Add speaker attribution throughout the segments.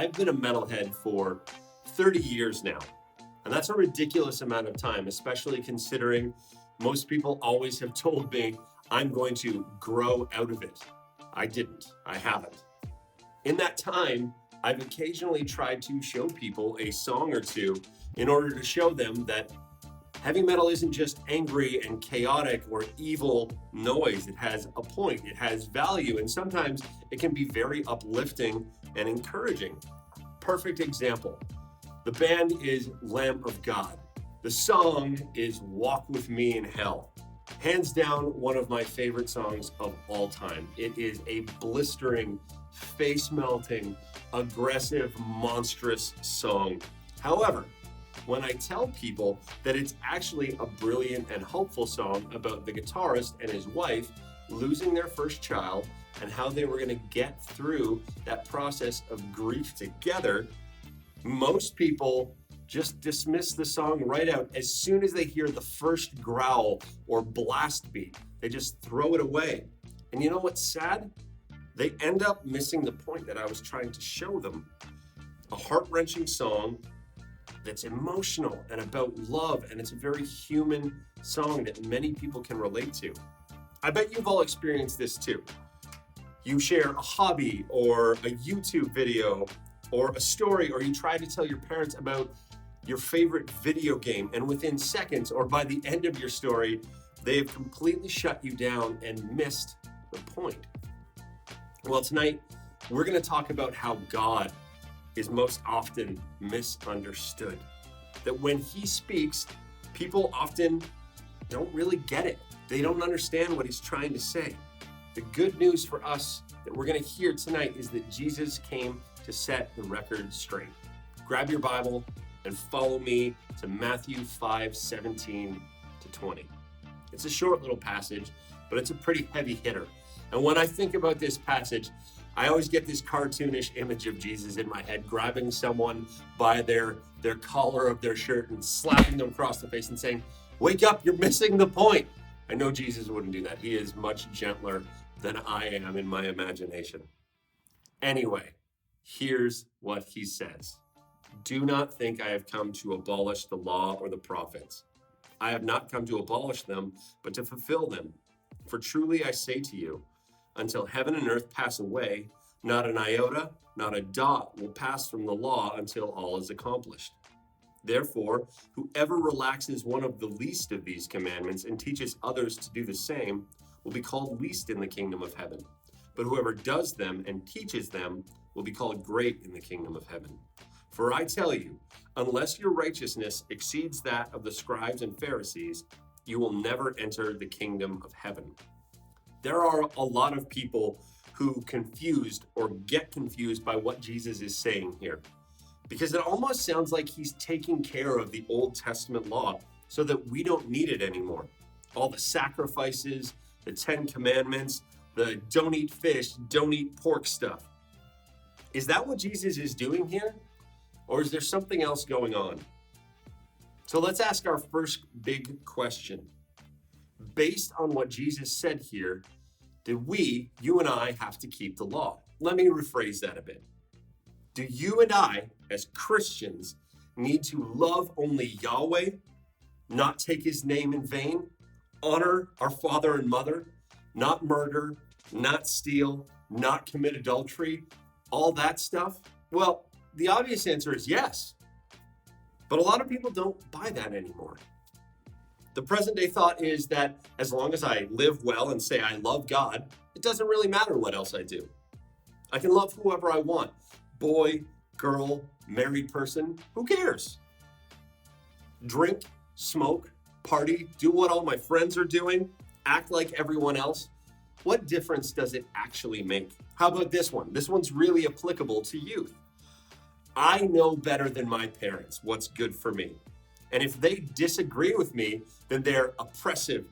Speaker 1: I've been a metalhead for 30 years now, and that's a ridiculous amount of time, especially considering most people always have told me I'm going to grow out of it. I didn't. I haven't. In that time, I've occasionally tried to show people a song or two in order to show them that heavy metal isn't just angry and chaotic or evil noise. It has a point, it has value, and sometimes it can be very uplifting and encouraging. Perfect example. The band is Lamb of God. The song is Walk With Me in Hell. Hands down, one of my favorite songs of all time. It is a blistering, face-melting, aggressive, monstrous song. However, when I tell people that it's actually a brilliant and hopeful song about the guitarist and his wife losing their first child and how they were going to get through that process of grief together, most people just dismiss the song right out. As soon as they hear the first growl or blast beat, they just throw it away. And you know what's sad? They end up missing the point that I was trying to show them. A heart-wrenching song that's emotional and about love, and it's a very human song that many people can relate to. I bet you've all experienced this too. You share a hobby or a YouTube video or a story, or you try to tell your parents about your favorite video game, and within seconds or by the end of your story, they have completely shut you down and missed the point. Well, tonight, we're going to talk about how God is most often misunderstood. That when he speaks, people often don't really get it. They don't understand what he's trying to say. The good news for us that we're going to hear tonight is that Jesus came to set the record straight. Grab your Bible and follow me to Matthew 5:17 to 20. It's a short little passage, but it's a pretty heavy hitter. And when I think about this passage, I always get this cartoonish image of Jesus in my head, grabbing someone by their collar of their shirt and slapping them across the face and saying, "Wake up, you're missing the point." I know Jesus wouldn't do that. He is much gentler than I am in my imagination. Anyway, here's what he says. "Do not think I have come to abolish the law or the prophets. I have not come to abolish them, but to fulfill them. For truly I say to you, until heaven and earth pass away, not an iota, not a dot will pass from the law until all is accomplished. Therefore, whoever relaxes one of the least of these commandments and teaches others to do the same will be called least in the kingdom of heaven. But whoever does them and teaches them will be called great in the kingdom of heaven. For I tell you, unless your righteousness exceeds that of the scribes and Pharisees, you will never enter the kingdom of heaven." There are a lot of people who confused or get confused by what Jesus is saying here, because it almost sounds like he's taking care of the Old Testament law so that we don't need it anymore. All the sacrifices, the 10 commandments, the don't eat fish, don't eat pork stuff. Is that what Jesus is doing here? Or is there something else going on? So let's ask our first big question. Based on what Jesus said here, did you and I, have to keep the law? Let me rephrase that a bit. Do you and I, as Christians, need to love only Yahweh, not take his name in vain, honor our father and mother, not murder, not steal, not commit adultery, all that stuff? Well, the obvious answer is yes. But a lot of people don't buy that anymore. The present day thought is that as long as I live well and say I love God, it doesn't really matter what else I do. I can love whoever I want. Boy, girl, married person, who cares? Drink, smoke, party, do what all my friends are doing, act like everyone else. What difference does it actually make? How about this one? This one's really applicable to youth. I know better than my parents what's good for me. And if they disagree with me, then they're oppressive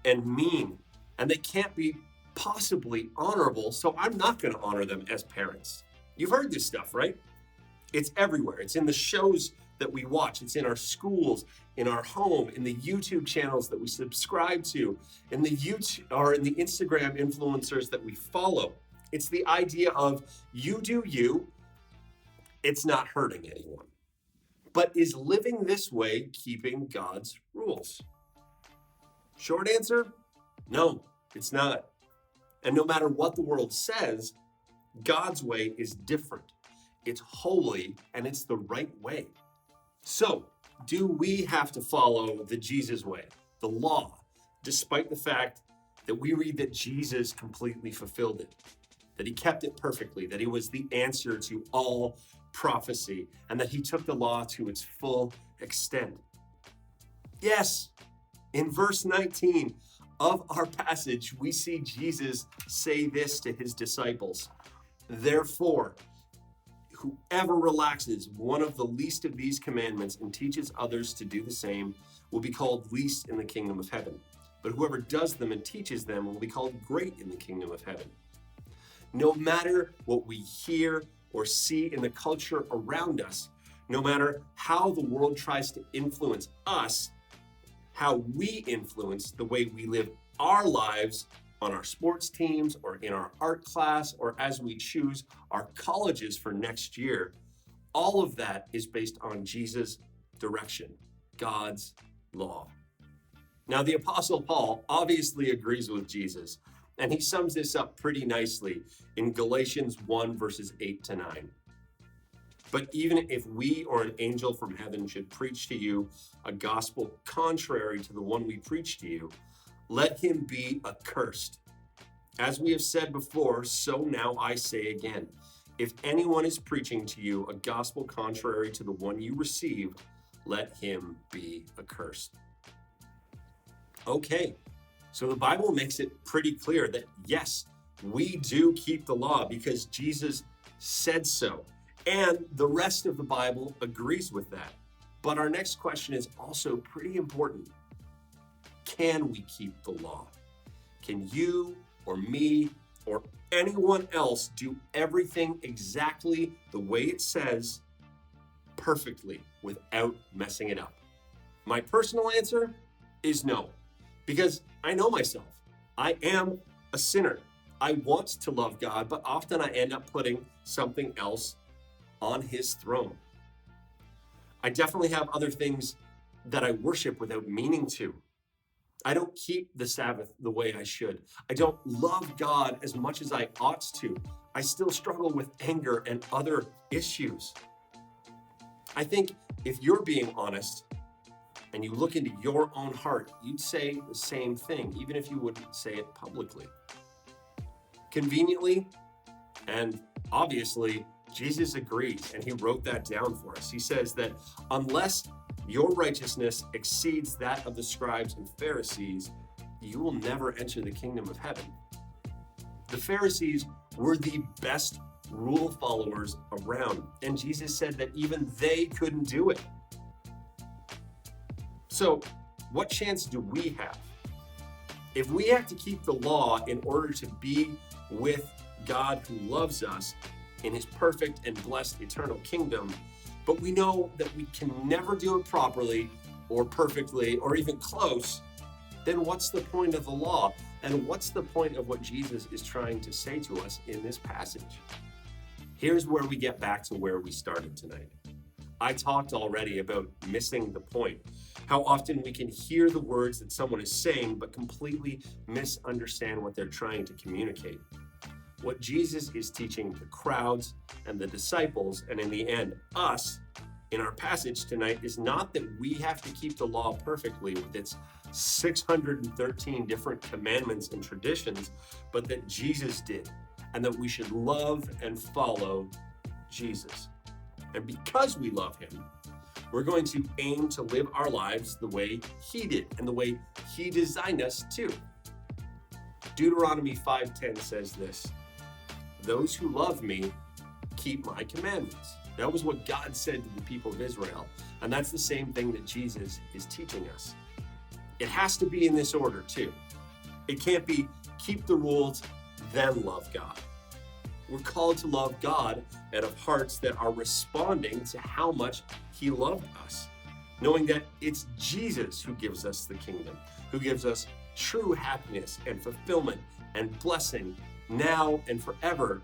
Speaker 1: and mean, and they can't be possibly honorable, so I'm not going to honor them as parents. You've heard this stuff, right? It's everywhere. It's in the shows that we watch. It's in our schools, in our home, in the YouTube channels that we subscribe to, in the Instagram influencers that we follow. It's the idea of you do you, it's not hurting anyone. But is living this way keeping God's rules? Short answer, no, it's not. And no matter what the world says, God's way is different. It's holy and it's the right way. So, do we have to follow the Jesus way, the law, despite the fact that we read that Jesus completely fulfilled it, that he kept it perfectly, that he was the answer to all prophecy, and that he took the law to its full extent? Yes, in verse 19 of our passage, we see Jesus say this to his disciples: "Therefore, whoever relaxes one of the least of these commandments and teaches others to do the same will be called least in the kingdom of heaven. But whoever does them and teaches them will be called great in the kingdom of heaven." No matter what we hear or see in the culture around us, no matter how the world tries to influence us, how we influence the way we live our lives on our sports teams or in our art class or as we choose our colleges for next year, all of that is based on Jesus' direction, God's law. Now, the Apostle Paul obviously agrees with Jesus, and he sums this up pretty nicely in Galatians 1, verses 8 to 9. "But even if we or an angel from heaven should preach to you a gospel contrary to the one we preach to you, let him be accursed. As we have said before, so now I say again, if anyone is preaching to you a gospel contrary to the one you received, let him be accursed." Okay, so the Bible makes it pretty clear that yes, we do keep the law because Jesus said so. And the rest of the Bible agrees with that. But our next question is also pretty important. Can we keep the law? Can you or me or anyone else do everything exactly the way it says, perfectly, without messing it up? My personal answer is no, because I know myself. I am a sinner. I want to love God, but often I end up putting something else on his throne. I definitely have other things that I worship without meaning to. I don't keep the Sabbath the way I should. I don't love God as much as I ought to. I still struggle with anger and other issues. I think if you're being honest and you look into your own heart, you'd say the same thing, even if you wouldn't say it publicly. Conveniently and obviously, Jesus agrees, and he wrote that down for us. He says that unless your righteousness exceeds that of the scribes and Pharisees, you will never enter the kingdom of heaven. The Pharisees were the best rule followers around, and Jesus said that even they couldn't do it. So, what chance do we have? If we have to keep the law in order to be with God who loves us in his perfect and blessed eternal kingdom, but we know that we can never do it properly or perfectly or even close, then what's the point of the law? And what's the point of what Jesus is trying to say to us in this passage? Here's where we get back to where we started tonight. I talked already about missing the point, how often we can hear the words that someone is saying but completely misunderstand what they're trying to communicate. What Jesus is teaching the crowds and the disciples, and in the end, us, in our passage tonight, is not that we have to keep the law perfectly with its 613 different commandments and traditions, but that Jesus did, and that we should love and follow Jesus. And because we love him, we're going to aim to live our lives the way he did and the way he designed us to. Deuteronomy 5:10 says this: "Those who love me keep my commandments." That was what God said to the people of Israel. And that's the same thing that Jesus is teaching us. It has to be in this order too. It can't be keep the rules, then love God. We're called to love God out of hearts that are responding to how much he loved us, knowing that it's Jesus who gives us the kingdom, who gives us true happiness and fulfillment and blessing now and forever,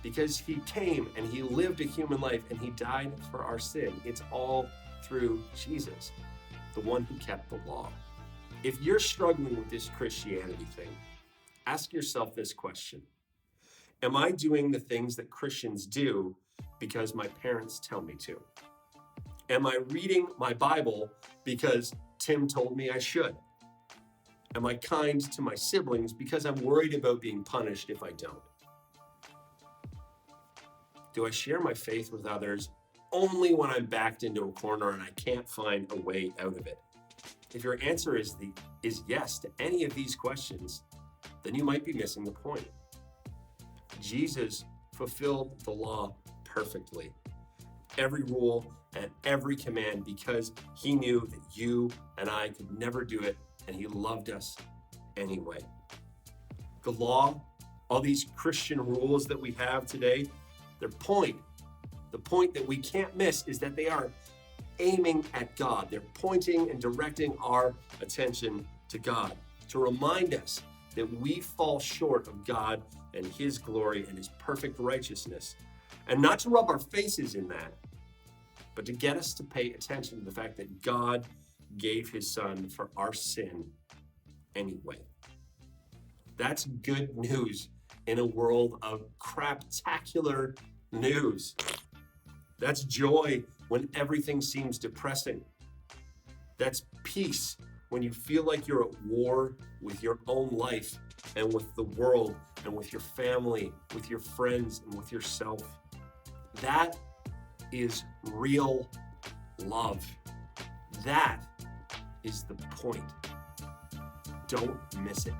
Speaker 1: because he came and he lived a human life and he died for our sin. It's all through Jesus, the one who kept the law. If you're struggling with this Christianity thing, ask yourself this question. Am I doing the things that Christians do because my parents tell me to? Am I reading my Bible because Tim told me I should? Am I kind to my siblings because I'm worried about being punished if I don't? Do I share my faith with others only when I'm backed into a corner and I can't find a way out of it? If your answer is yes to any of these questions, then you might be missing the point. Jesus fulfilled the law perfectly, every rule and every command, because he knew that you and I could never do it, and he loved us anyway. The law, all these Christian rules that we have today, the point that we can't miss is that they are aiming at God. They're pointing and directing our attention to God, to remind us that we fall short of God and his glory and his perfect righteousness. And not to rub our faces in that, but to get us to pay attention to the fact that God gave his son for our sin anyway. That's good news in a world of craptacular news. That's joy when everything seems depressing. That's peace when you feel like you're at war with your own life and with the world and with your family, with your friends, and with yourself. That is real love. That is the point. Don't miss it.